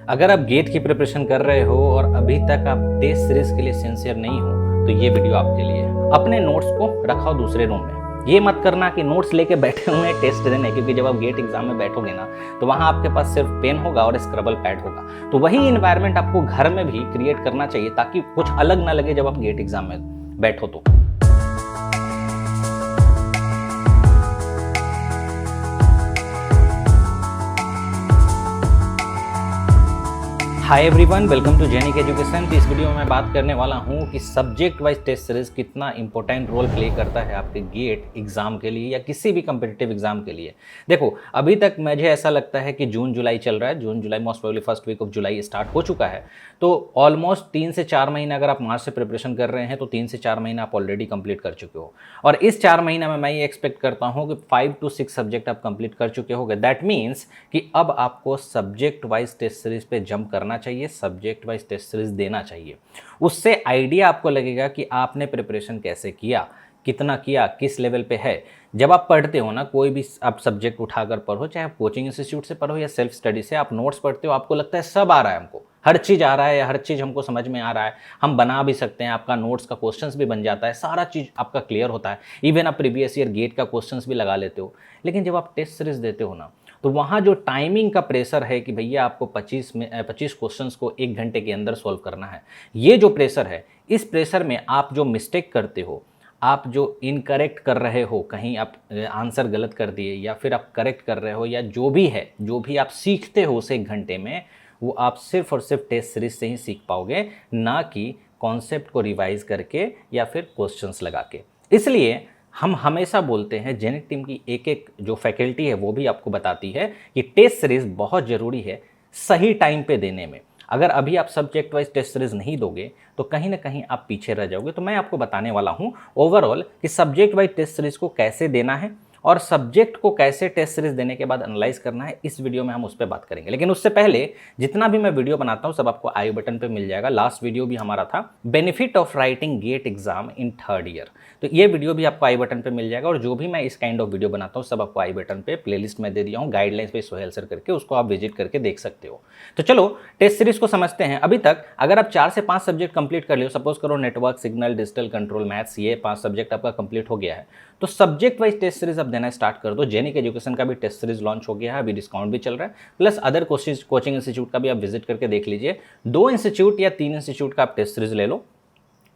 अगर आप गेट की प्रिपरेशन कर रहे हो और अभी तक आप टेस्ट सीरीज के लिए सिंसियर नहीं हो तो ये वीडियो आपके लिए है। अपने नोट्स को रखाओ दूसरे रूम में। ये मत करना कि नोट्स लेके बैठे हुए हैं टेस्ट देने, क्योंकि जब आप गेट एग्जाम में बैठोगे ना तो वहां आपके पास सिर्फ पेन होगा और स्क्रबल पैड होगा। तो वही इन्वायरमेंट आपको घर में भी क्रिएट करना चाहिए ताकि कुछ अलग ना लगे जब आप गेट एग्जाम में बैठो तो। Hi everyone, welcome to Genic education. तो इस वीडियो में मैं बात करने वाला हूं कि सब्जेक्ट वाइज टेस्ट सीरीज कितना इंपॉर्टेंट रोल प्ले करता है आपके गेट एग्जाम के लिए या किसी भी कम्पिटिटिव एग्जाम के लिए। देखो, अभी तक मुझे ऐसा लगता है कि जून जुलाई चल रहा है, जून जुलाई most probably first week of July start हो चुका है। तो ऑलमोस्ट 3 से 4 महीने अगर आप मार्च से प्रिपरेशन कर रहे हैं तो 3 से 4 महीने आप ऑलरेडी कंप्लीट कर चुके हो। और इस 4 महीने में मैं ये एक्सपेक्ट करता हूँ कि 5 to 6 सब्जेक्ट आप कंप्लीट कर चुके होंगे। दैट मीन्स कि अब आपको सब्जेक्ट वाइज टेस्ट सीरीज पे जंप करना चाहिए, सब्जेक्ट वाइज टेस्ट सीरीज देना चाहिए। उससे आइडिया आपको लगेगा कि आपने प्रिपरेशन कैसे किया, कितना किया, किस लेवल पे है। जब आप पढ़ते हो ना, कोई भी आप सब्जेक्ट उठाकर पढ़ो, चाहे आप कोचिंग इंस्टीट्यूट से पढ़ो या सेल्फ स्टडी से, आप नोट्स पढ़ते हो, आपको लगता है सब आ रहा है, हमको हर चीज़ आ रहा है, हर चीज़ हमको समझ में आ रहा है, हम बना भी सकते हैं, आपका नोट्स का क्वेश्चंस भी बन जाता है, सारा चीज़ आपका क्लियर होता है, इवन आप प्रीवियस ईयर गेट का क्वेश्चंस भी लगा लेते हो। लेकिन जब आप टेस्ट सीरीज देते हो ना, तो वहाँ जो टाइमिंग का प्रेशर है कि भैया आपको 25 क्वेश्चंस को 1 घंटे के अंदर सॉल्व करना है, ये जो प्रेशर है, इस प्रेशर में आप जो मिस्टेक करते हो, आप जो इनकरेक्ट कर रहे हो, कहीं आप आंसर गलत कर दिए या फिर आप करेक्ट कर रहे हो, या जो भी है, जो भी आप सीखते हो उसे 1 घंटे में, वो आप सिर्फ और सिर्फ टेस्ट सीरीज से ही सीख पाओगे, ना कि कॉन्सेप्ट को रिवाइज करके या फिर क्वेश्चंस लगा के। इसलिए हम हमेशा बोलते हैं, जेनिक टीम की एक एक जो फैकल्टी है वो भी आपको बताती है कि टेस्ट सीरीज बहुत ज़रूरी है सही टाइम पे देने में। अगर अभी आप सब्जेक्ट वाइज टेस्ट सीरीज नहीं दोगे तो कहीं ना कहीं आप पीछे रह जाओगे। तो मैं आपको बताने वाला हूँ ओवरऑल कि सब्जेक्ट वाइज टेस्ट सीरीज को कैसे देना है और सब्जेक्ट को कैसे टेस्ट सीरीज देने के बाद एनालाइज करना है। इस वीडियो में हम उस पर बात करेंगे। लेकिन उससे पहले जितना भी मैं वीडियो बनाता हूँ सब आपको आई बटन पे मिल जाएगा। लास्ट वीडियो भी हमारा था benefit of writing GATE exam in 3rd year, तो ये वीडियो भी आपको आई बटन पे मिल जाएगा। और जो भी मैं इस काइंड ऑफ वीडियो बनाता हूँ सब आपको आई बटन पे प्लेलिस्ट में दे दिया हूँ, गाइडलाइंस पे सोहेल सर करके, उसको आप विजिट करके देख सकते हो। तो चलो टेस्ट सीरीज को समझते हैं। अभी तक अगर आप 4 से 5 सब्जेक्ट कंप्लीट कर लियो, सपोज करो network, signal, digital control, maths, ये 5 सब्जेक्ट आपका कंप्लीट हो गया है, तो सब्जेक्ट वाइज टेस्ट सीरीज आप देना स्टार्ट कर दो। जेनिक एजुकेशन का भी टेस्ट सीरीज लॉन्च हो गया है, अभी डिस्काउंट भी चल रहा है, प्लस अदर कोचिंग इंस्टीट्यूट का भी आप विजिट करके देख लीजिए। 2 इंस्टीट्यूट या 3 इंस्टीट्यूट का आप टेस्ट सीरीज ले लो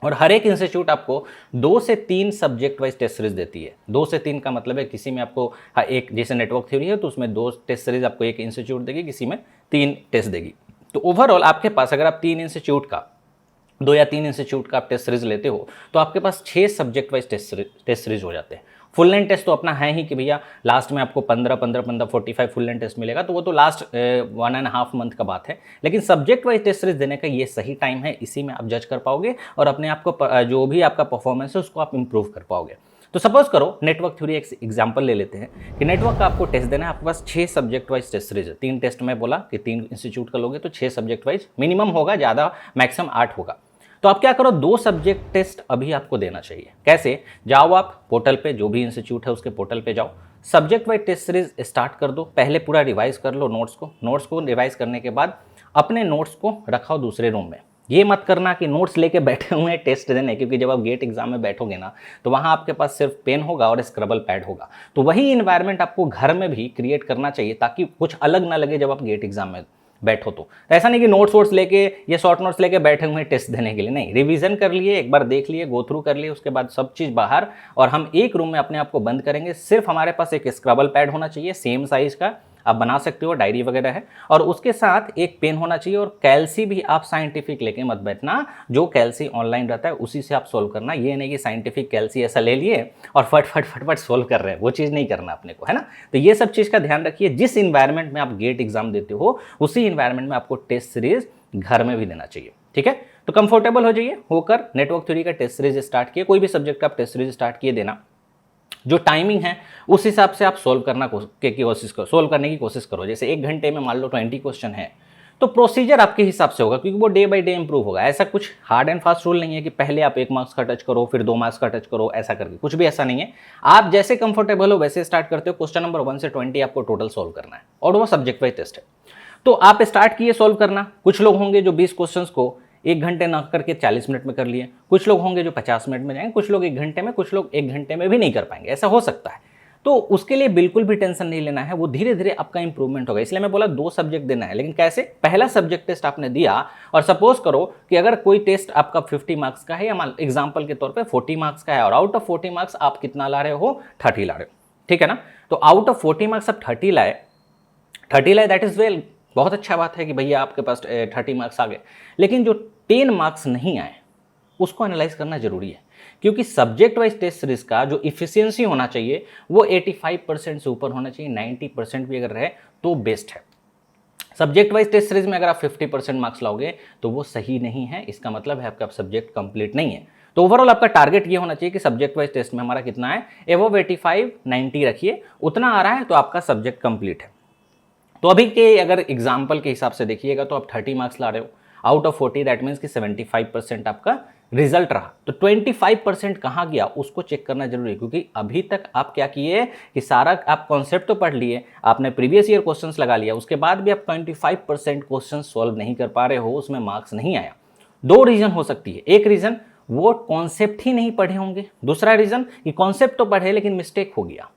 और हर एक इंस्टीट्यूट आपको 2 से 3 सब्जेक्ट वाइज टेस्ट सीरीज देती है। 2 से 3 का मतलब है किसी में आपको एक, जैसे नेटवर्क थ्योरी है तो उसमें 2 टेस्ट सीरीज आपको एक इंस्टीट्यूट देगी, किसी में 3 टेस्ट देगी। तो ओवरऑल आपके पास अगर आप 3 इंस्टीट्यूट का, 2 या 3 इंस्टीट्यूट का आप टेस्ट सीरीज लेते हो तो आपके पास 6 सब्जेक्ट वाइज टेस्ट सीरीज हो जाते हैं। फुल लेंथ टेस्ट तो अपना है ही कि भैया लास्ट में आपको 15 45 फुल लेंथ टेस्ट मिलेगा, तो वो तो लास्ट 1.5 मंथ का बात है। लेकिन सब्जेक्ट वाइज टेस्ट सीरीज देने का ये सही टाइम है, इसी में आप जज कर पाओगे और अपने आप को जो भी आपका परफॉर्मेंस है उसको आप इंप्रूव कर पाओगे। तो सपोज करो नेटवर्क थ्योरी एक एग्जांपल ले लेते हैं कि नेटवर्क का आपको टेस्ट देना है, आपके पास 6 सब्जेक्ट वाइज टेस्ट सीरीज है। 3 टेस्ट में बोला कि 3 इंस्टीट्यूट का लोगे तो 6 सब्जेक्ट वाइज मिनिमम होगा, ज़्यादा मैक्सिमम 8 होगा। तो आप क्या करो, 2 सब्जेक्ट टेस्ट अभी आपको देना चाहिए। कैसे? जाओ आप पोर्टल पे, जो भी इंस्टीट्यूट है उसके पोर्टल पे जाओ, subject wise test series start कर दो। पहले पूरा रिवाइज कर लो नोट्स को रिवाइज करने के बाद अपने नोट्स को रखाओ दूसरे रूम में। ये मत करना कि नोट्स लेके बैठे हुए हैं टेस्ट देने, क्योंकि जब आप गेट एग्जाम में बैठोगे ना तो वहाँ आपके पास सिर्फ पेन होगा और स्क्रबल पैड होगा। तो वही इन्वायरमेंट आपको घर में भी क्रिएट करना चाहिए ताकि कुछ अलग ना लगे जब आप गेट एग्जाम में बैठो तो। ऐसा नहीं कि नोट्स लेके या शॉर्ट नोट्स लेके बैठे हुए टेस्ट देने के लिए, नहीं। रिवीजन कर लिए, एक बार देख लिए, गो थ्रू कर लिए, उसके बाद सब चीज़ बाहर, और हम एक रूम में अपने आप को बंद करेंगे। सिर्फ हमारे पास एक स्क्रबल पैड होना चाहिए, सेम साइज का, आप बना सकते हो, डायरी वगैरह है, और उसके साथ एक पेन होना चाहिए। और कैलसी भी आप साइंटिफिक लेके मत बैठना, जो कैलसी ऑनलाइन रहता है उसी से आप सोल्व करना। ये नहीं कि साइंटिफिक कैलसी ऐसा ले लिए और फट सोल्व कर रहे हैं, वो चीज़ नहीं करना अपने को, है ना। तो ये सब चीज़ का ध्यान रखिए। जिस इन्वायरमेंट में आप गेट एग्जाम देते हो उसी इन्वायरमेंट में आपको टेस्ट सीरीज घर में भी देना चाहिए, ठीक है। तो कंफर्टेबल हो जाइए होकर, नेटवर्क थ्योरी का टेस्ट सीरीज स्टार्ट किए, कोई भी सब्जेक्ट का आप टेस्ट सीरीज स्टार्ट किए देना। जो टाइमिंग है उस हिसाब से आप सोल्व करने की कोशिश करो। जैसे 1 घंटे में मान लो 20 क्वेश्चन है तो प्रोसीजर आपके हिसाब से होगा, क्योंकि वो डे बाय डे इंप्रूव होगा। ऐसा कुछ हार्ड एंड फास्ट रूल नहीं है कि पहले आप 1 मार्क्स का टच करो फिर 2 मार्क्स का टच करो, ऐसा करके कुछ भी ऐसा नहीं है। आप जैसे कंफर्टेबल हो वैसे स्टार्ट करते हो। क्वेश्चन नंबर 1 से 20 आपको टोटल सोल्व करना है और वो सब्जेक्ट वाइज टेस्ट है। तो आप स्टार्ट किए सॉल्व करना। कुछ लोग होंगे जो 20 क्वेश्चंस को 1 घंटे ना करके 40 मिनट में कर लिए, कुछ लोग होंगे जो 50 मिनट में जाएंगे, कुछ लोग 1 घंटे में, कुछ लोग 1 घंटे में भी नहीं कर पाएंगे, ऐसा हो सकता है। तो उसके लिए बिल्कुल भी टेंशन नहीं लेना है, वो धीरे धीरे आपका इंप्रूवमेंट होगा। इसलिए मैं बोला 2 सब्जेक्ट देना है, लेकिन कैसे? पहला सब्जेक्ट टेस्ट आपने दिया और सपोज करो कि अगर कोई टेस्ट आपका 50 मार्क्स का है या एग्जाम्पल के तौर पर 40 मार्क्स का है, और आउट ऑफ 40 मार्क्स आप कितना ला रहे हो? 30 ला रहे हो, ठीक है ना। तो आउट ऑफ 40 मार्क्स आप 30 लाए, दैट इज वेल, बहुत अच्छा बात है कि भैया आपके पास 30 मार्क्स आ गए। लेकिन जो 10 मार्क्स नहीं आए उसको एनालाइज करना जरूरी है, क्योंकि सब्जेक्ट वाइज टेस्ट सीरीज का जो इफिशियंसी होना चाहिए वो 85% से ऊपर होना चाहिए। 90% भी अगर रहे तो बेस्ट है। सब्जेक्ट वाइज टेस्ट सीरीज में अगर आप 50% मार्क्स लाओगे तो वो सही नहीं है, इसका मतलब है आपका सब्जेक्ट कंप्लीट नहीं है। तो ओवरऑल आपका टारगेट ये होना चाहिए कि सब्जेक्ट वाइज टेस्ट में हमारा कितना है, एबव 85, 90 रखिए, उतना आ रहा है तो आपका सब्जेक्ट कंप्लीट है। तो अभी के अगर एग्जाम्पल के हिसाब से देखिएगा तो आप 30 मार्क्स ला रहे हो आउट ऑफ 40, दैट मीन्स कि 75% आपका रिजल्ट रहा। तो 25% कहाँ गया उसको चेक करना जरूरी है, क्योंकि अभी तक आप क्या किए कि सारा आप कॉन्सेप्ट तो पढ़ लिए, आपने प्रीवियस ईयर क्वेश्चंस लगा लिया, उसके बाद भी आप 25% क्वेश्चन सॉल्व नहीं कर पा रहे हो, उसमें मार्क्स नहीं आया। 2 रीजन हो सकती है। एक रीजन वो कॉन्सेप्ट ही नहीं पढ़े होंगे, दूसरा रीजन कि कॉन्सेप्ट तो पढ़े लेकिन मिस्टेक हो गया।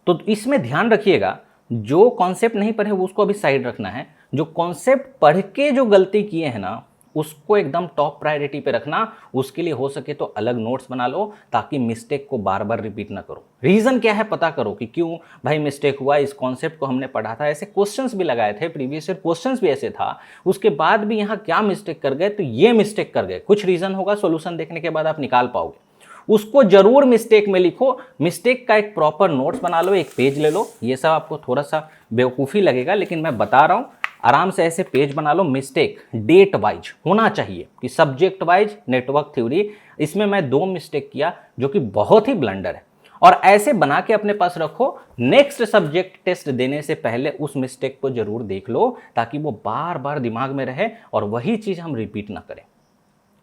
तो इसमें ध्यान रखिएगा, जो कॉन्सेप्ट नहीं पढ़े वो उसको अभी साइड रखना है, जो कॉन्सेप्ट पढ़ के जो गलती किए हैं ना उसको एकदम टॉप प्रायोरिटी पे रखना। उसके लिए हो सके तो अलग नोट्स बना लो ताकि मिस्टेक को बार बार रिपीट ना करो। रीजन क्या है पता करो कि क्यों भाई मिस्टेक हुआ, इस कॉन्सेप्ट को हमने पढ़ा था, ऐसे क्वेश्चंस भी लगाए थे, प्रीवियस ईयर क्वेश्चंस भी ऐसे था, उसके बाद भी यहाँ क्या मिस्टेक कर गए, तो ये मिस्टेक कर गए, कुछ रीजन होगा, सोल्यूशन देखने के बाद आप निकाल पाओगे, उसको जरूर मिस्टेक में लिखो। मिस्टेक का एक प्रॉपर नोट्स बना लो, एक पेज ले लो। ये सब आपको थोड़ा सा बेवकूफ़ी लगेगा लेकिन मैं बता रहा हूँ, आराम से ऐसे पेज बना लो। मिस्टेक डेट वाइज होना चाहिए कि सब्जेक्ट वाइज नेटवर्क थ्योरी, इसमें मैं 2 मिस्टेक किया जो कि बहुत ही ब्लंडर है, और ऐसे बना के अपने पास रखो। नेक्स्ट सब्जेक्ट टेस्ट देने से पहले उस मिस्टेक को जरूर देख लो ताकि वो बार बार दिमाग में रहे और वही चीज़ हम रिपीट ना करें।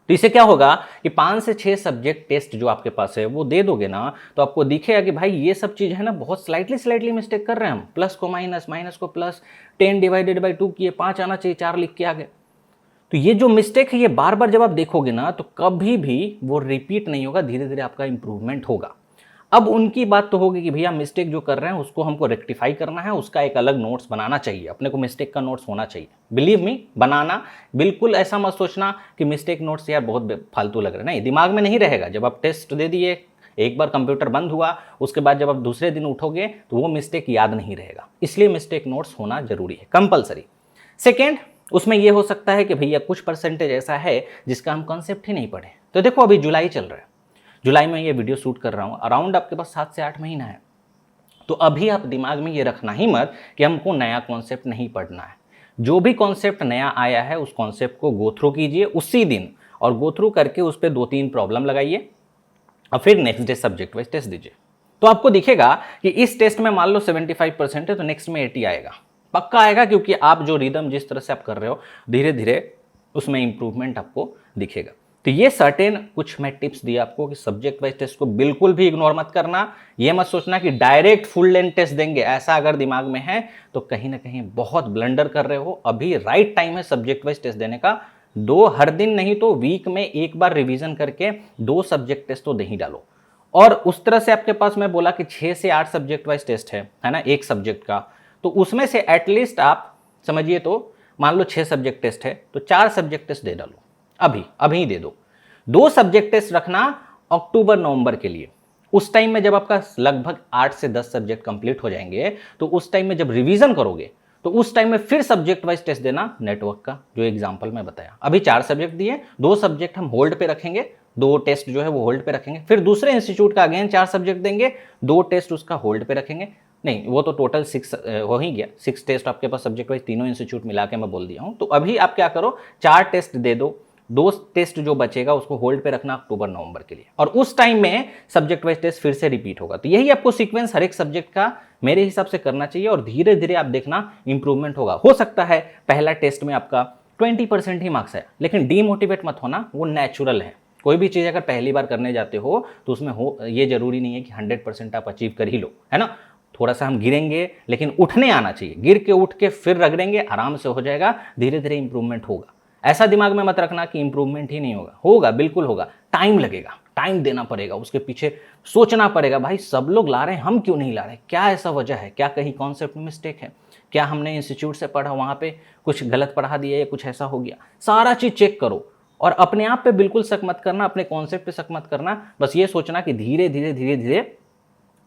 तो इससे क्या होगा कि 5 से 6 सब्जेक्ट टेस्ट जो आपके पास है वो दे दोगे ना, तो आपको दिखेगा कि भाई ये सब चीज़ है ना बहुत स्लाइटली मिस्टेक कर रहे हैं हम, प्लस को माइनस, माइनस को प्लस, 10 डिवाइडेड बाई 2 किए, 5 आना चाहिए, 4 लिख के आ गए। तो ये जो मिस्टेक है ये बार बार जब आप देखोगे ना तो कभी भी वो रिपीट नहीं होगा, धीरे धीरे आपका इंप्रूवमेंट होगा। अब उनकी बात तो होगी कि भैया मिस्टेक जो कर रहे हैं उसको हमको रेक्टिफाई करना है, उसका एक अलग नोट्स बनाना चाहिए, अपने को मिस्टेक का नोट्स होना चाहिए। बिलीव मी, बनाना। बिल्कुल ऐसा मत सोचना कि मिस्टेक नोट्स यार बहुत फालतू लग रहे हैं, नहीं, दिमाग में नहीं रहेगा। जब आप टेस्ट दे दिए, एक बार कंप्यूटर बंद हुआ, उसके बाद जब आप दूसरे दिन उठोगे तो वो मिस्टेक याद नहीं रहेगा, इसलिए मिस्टेक नोट्स होना जरूरी है, कंपलसरी। सेकेंड, उसमें यह हो सकता है कि भैया कुछ परसेंटेज ऐसा है जिसका हम कॉन्सेप्ट ही नहीं पढ़े। तो देखो अभी जुलाई चल रहा है, जुलाई में ये वीडियो शूट कर रहा हूँ, अराउंड आपके पास 7 से 8 महीना है। तो अभी आप दिमाग में ये रखना ही मत कि हमको नया कॉन्सेप्ट नहीं पढ़ना है। जो भी कॉन्सेप्ट नया आया है उस कॉन्सेप्ट को गो थ्रू कीजिए उसी दिन, और गो थ्रू करके उस पर 2-3 प्रॉब्लम लगाइए और फिर next day subject wise test दीजिए। तो आपको दिखेगा कि इस टेस्ट में मान लो 75% है तो नेक्स्ट में 80 आएगा, पक्का आएगा, क्योंकि आप जो रिदम जिस तरह से आप कर रहे हो धीरे धीरे उसमें इंप्रूवमेंट आपको दिखेगा। तो ये सर्टेन कुछ मैं टिप्स दिए आपको कि सब्जेक्ट वाइज टेस्ट को बिल्कुल भी इग्नोर मत करना। ये मत सोचना कि डायरेक्ट फुल लेंथ टेस्ट देंगे, ऐसा अगर दिमाग में है तो कहीं ना कहीं बहुत ब्लंडर कर रहे हो। अभी राइट टाइम है सब्जेक्ट वाइज टेस्ट देने का। 2 हर दिन नहीं तो वीक में एक बार रिवीजन करके 2 सब्जेक्ट टेस्ट तो दे ही डालो। और उस तरह से आपके पास मैं बोला कि 6 से 8 सब्जेक्ट वाइज टेस्ट है ना, एक सब्जेक्ट का, तो उसमें से एटलीस्ट आप समझिए तो मान लो 6 सब्जेक्ट टेस्ट है तो 4 सब्जेक्ट टेस्ट दे डालो, अभी दे दो। 2 सब्जेक्ट टेस्ट रखना अक्टूबर नवंबर के लिए। उस टाइम में जब आपका लगभग 8 से 10 सब्जेक्ट कंप्लीट हो जाएंगे तो उस टाइम में जब रिवीजन करोगे तो उस टाइम में फिर सब्जेक्ट वाइज टेस्ट देना नेटवर्क का, जो एग्जांपल मैं बताया। अभी 4 सब्जेक्ट दिए, 2 सब्जेक्ट हम होल्ड पे रखेंगे, 2 टेस्ट जो है वो होल्ड पे रखेंगे, फिर दूसरे इंस्टीट्यूट का अगेन 4 सब्जेक्ट देंगे, 2 टेस्ट उसका होल्ड पे रखेंगे। नहीं, वो तो टोटल 6 हो ही गया, 6 टेस्ट आपके पास सब्जेक्ट वाइज तीनों इंस्टीट्यूट मिला के मैं बोल दिया हूँ। तो अभी आप क्या करो, 4 टेस्ट दे दो, 2 टेस्ट जो बचेगा उसको होल्ड पे रखना अक्टूबर नवंबर के लिए, और उस टाइम में सब्जेक्ट वाइज टेस्ट फिर से रिपीट होगा। तो यही आपको सीक्वेंस हर एक सब्जेक्ट का मेरे हिसाब से करना चाहिए, और धीरे धीरे आप देखना इंप्रूवमेंट होगा। हो सकता है पहला टेस्ट में आपका 20% ही मार्क्स है, लेकिन डीमोटिवेट मत होना, वो नेचुरल है। कोई भी चीज़ अगर पहली बार करने जाते हो तो उसमें हो ये जरूरी नहीं है कि 100% आप अचीव कर ही लो, है ना। थोड़ा सा हम गिरेंगे लेकिन उठने आना चाहिए, गिर के उठ के फिर रगड़ेंगे, आराम से हो जाएगा, धीरे धीरे इंप्रूवमेंट होगा। ऐसा दिमाग में मत रखना कि इंप्रूवमेंट ही नहीं होगा, होगा, बिल्कुल होगा, टाइम लगेगा, टाइम देना पड़ेगा, उसके पीछे सोचना पड़ेगा, भाई सब लोग ला रहे हैं हम क्यों नहीं ला रहे, क्या ऐसा वजह है, क्या कहीं कॉन्सेप्ट में मिस्टेक है, क्या हमने इंस्टीट्यूट से पढ़ा वहाँ पे कुछ गलत पढ़ा दिया या कुछ ऐसा हो गया। सारा चीज़ चेक करो और अपने आप पे बिल्कुल शक मत करना, अपने कॉन्सेप्ट पे शक मत करना, बस ये सोचना कि धीरे धीरे धीरे धीरे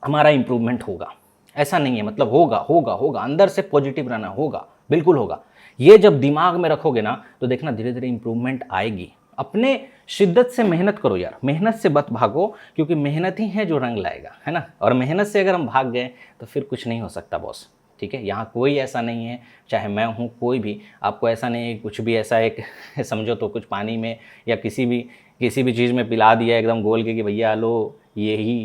हमारा इंप्रूवमेंट होगा। ऐसा नहीं है, मतलब होगा होगा होगा, अंदर से पॉजिटिव रहना, होगा, बिल्कुल होगा। ये जब दिमाग में रखोगे ना तो देखना धीरे धीरे इंप्रूवमेंट आएगी। अपने शिद्दत से मेहनत करो यार, मेहनत से मत भागो, क्योंकि मेहनत ही है जो रंग लाएगा, है ना। और मेहनत से अगर हम भाग गए तो फिर कुछ नहीं हो सकता बॉस, ठीक है। यहाँ कोई ऐसा नहीं है, चाहे मैं हूँ कोई भी, आपको ऐसा नहीं है कुछ भी ऐसा एक समझो तो कुछ पानी में या किसी भी चीज़ में पिला दिया एकदम गोल के कि भैया लो यही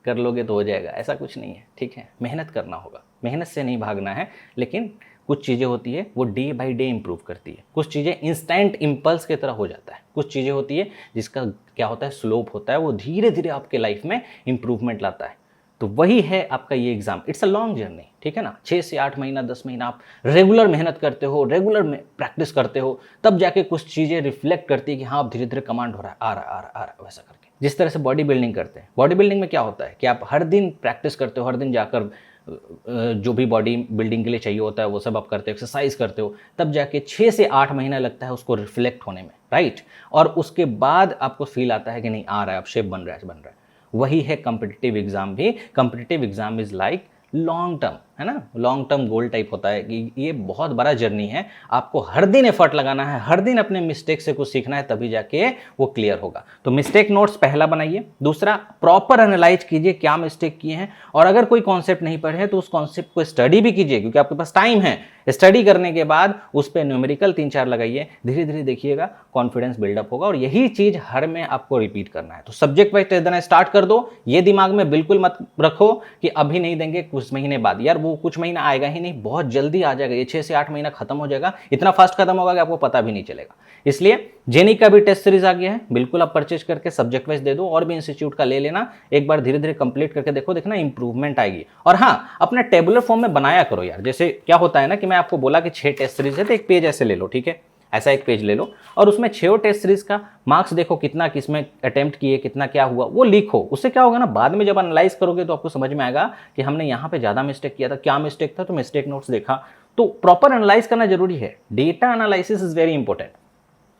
कर लोगे तो हो जाएगा, ऐसा कुछ नहीं है, ठीक है। मेहनत करना होगा, मेहनत से नहीं भागना है। लेकिन कुछ चीज़ें होती है वो डे बाय डे इंप्रूव करती है, कुछ चीज़ें इंस्टेंट इम्पल्स की तरह हो जाता है, कुछ चीज़ें होती है जिसका क्या होता है स्लोप होता है, वो धीरे धीरे आपके लाइफ में इंप्रूवमेंट लाता है। तो वही है आपका ये exam, it's a long journey, ठीक है ना। 6 से 8 महीना 10 महीना आप रेगुलर मेहनत करते हो, रेगुलर में प्रैक्टिस करते हो, तब जाके कुछ चीज़ें रिफ्लेक्ट करती है कि हाँ अब धीरे धीरे कमांड हो रहा है, आ रहा है, आ रहा है, आ रहा है, वैसा करके। जिस तरह से बॉडी बिल्डिंग करते हैं, बॉडी बिल्डिंग में क्या होता है कि आप हर दिन प्रैक्टिस करते हो, हर दिन जाकर जो भी बॉडी बिल्डिंग के लिए चाहिए होता है वो सब आप करते हो, एक्सरसाइज करते हो, तब जाके 6 से 8 महीना लगता है उसको रिफ्लेक्ट होने में, राइट। और उसके बाद आपको फील आता है कि नहीं आ रहा है, अब शेप बन रहा है, बन रहा है। वही है कॉम्पिटिटिव एग्जाम भी। Competitive exam is like long term, है ना, लॉन्ग टर्म गोल टाइप होता है कि ये बहुत बड़ा जर्नी है, आपको हर दिन एफर्ट लगाना है, हर दिन अपने मिस्टेक से कुछ सीखना है, तभी जाके वो क्लियर होगा। तो मिस्टेक नोट्स पहला बनाइए। दूसरा, प्रॉपर एनालाइज कीजिए क्या मिस्टेक किए हैं, और अगर कोई कॉन्सेप्ट नहीं पढ़े हैं तो उस कॉन्सेप्ट को स्टडी भी कीजिए, क्योंकि आपके पास टाइम है। स्टडी करने के बाद उस पर न्यूमेरिकल 3-4 लगाइए, धीरे धीरे देखिएगा कॉन्फिडेंस बिल्डअप होगा, और यही चीज हर में आपको रिपीट करना है। तो सब्जेक्ट वाइज टेस्ट देना स्टार्ट कर दो। ये दिमाग में बिल्कुल मत रखो कि अभी नहीं देंगे, कुछ महीने बाद, यार वो कुछ महीना आएगा ही नहीं, बहुत जल्दी आ जाएगा, ये 6 से 8 महीना खत्म हो जाएगा, इतना फास्ट खत्म होगा कि आपको पता भी नहीं चलेगा। इसलिए जेनी का भी टेस्ट सीरीज आ गया है, बिल्कुल आप परचेज करके सब्जेक्ट वाइज दे दो, और भी इंस्टीट्यूट का ले लेना, एक बार धीरे धीरे कंप्लीट करके देखो, देखना इंप्रूवमेंट आएगी। और हाँ, अपना टेबुलर फॉर्म में बनाया करो यार। जैसे क्या होता है ना कि मैं आपको बोला कि 6 टेस्ट सीरीज है, तो एक पेज ऐसे ले लो, ठीक है, ऐसा एक पेज ले लो, और उसमें 6 टेस्ट सीरीज का मार्क्स देखो, कितना किसमें अटेम्प्ट किए, कितना क्या हुआ, वो लिखो। उससे क्या होगा ना, बाद में जब एनालाइज करोगे तो आपको समझ में आएगा कि हमने यहाँ पे ज़्यादा मिस्टेक किया था, क्या मिस्टेक था, तो मिस्टेक नोट्स देखा। तो प्रॉपर एनालाइज करना जरूरी है, data analysis is very important.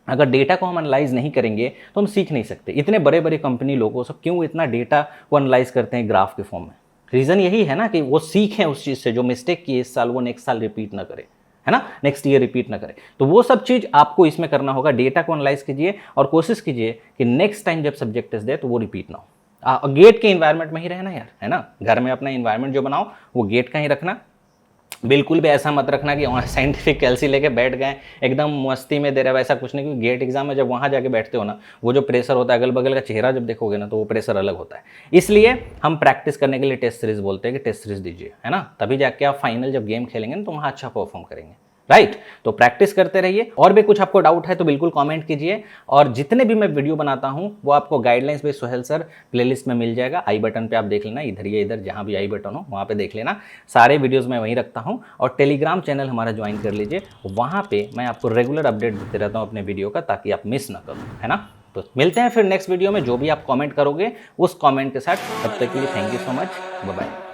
अगर डेटा को हम एनालाइज नहीं करेंगे तो हम सीख नहीं सकते। इतने बड़े बड़े कंपनी लोगों सब क्यों इतना डेटा को एनालाइज करते हैं ग्राफ के फॉर्म में, रीज़न यही है ना कि वो सीखें उस चीज़ से, जो मिस्टेक की इस साल वो नेक्स्ट साल रिपीट ना करे, है ना, नेक्स्ट ईयर रिपीट ना करे। तो वो सब चीज़ आपको इसमें करना होगा, डेटा को एनालाइज कीजिए और कोशिश कीजिए कि नेक्स्ट टाइम जब सब्जेक्ट टेस्ट दे तो वो रिपीट ना हो। गेट के इन्वायरमेंट में ही रहना यार, है ना, घर में अपना इन्वायरमेंट जो बनाओ वो गेट का ही रखना। बिल्कुल भी ऐसा मत रखना कि वहाँ साइंटिफिक कैलसी लेके बैठ गए एकदम मस्ती में दे रहे, वैसा कुछ नहीं। क्योंकि गेट एग्जाम में जब वहाँ जाके बैठते हो ना, वो जो प्रेशर होता है, अगल बगल का चेहरा जब देखोगे ना तो वो प्रेशर अलग होता है। इसलिए हम प्रैक्टिस करने के लिए टेस्ट सीरीज बोलते हैं कि टेस्ट सीरीज दीजिए, है ना, तभी जाके आप फाइनल जब गेम खेलेंगे ना तो वहाँ अच्छा परफॉर्म करेंगे, राइट। तो प्रैक्टिस करते रहिए। और भी कुछ आपको डाउट है तो बिल्कुल कमेंट कीजिए, और जितने भी मैं वीडियो बनाता हूं वो आपको गाइडलाइंस पे सोहेल सर प्लेलिस्ट में मिल जाएगा। आई बटन पे आप देख लेना, इधर या इधर जहां भी आई बटन हो वहां पे देख लेना, सारे वीडियोस मैं वहीं रखता हूं। और टेलीग्राम चैनल हमारा ज्वाइन कर लीजिए, वहां पे मैं आपको रेगुलर अपडेट देते रहता हूँ अपने वीडियो का, ताकि आप मिस ना करो, है ना। तो मिलते हैं फिर नेक्स्ट वीडियो में, जो भी आप कमेंट करोगे उस कमेंट के साथ। तब तक के लिए thank you so much, bye bye.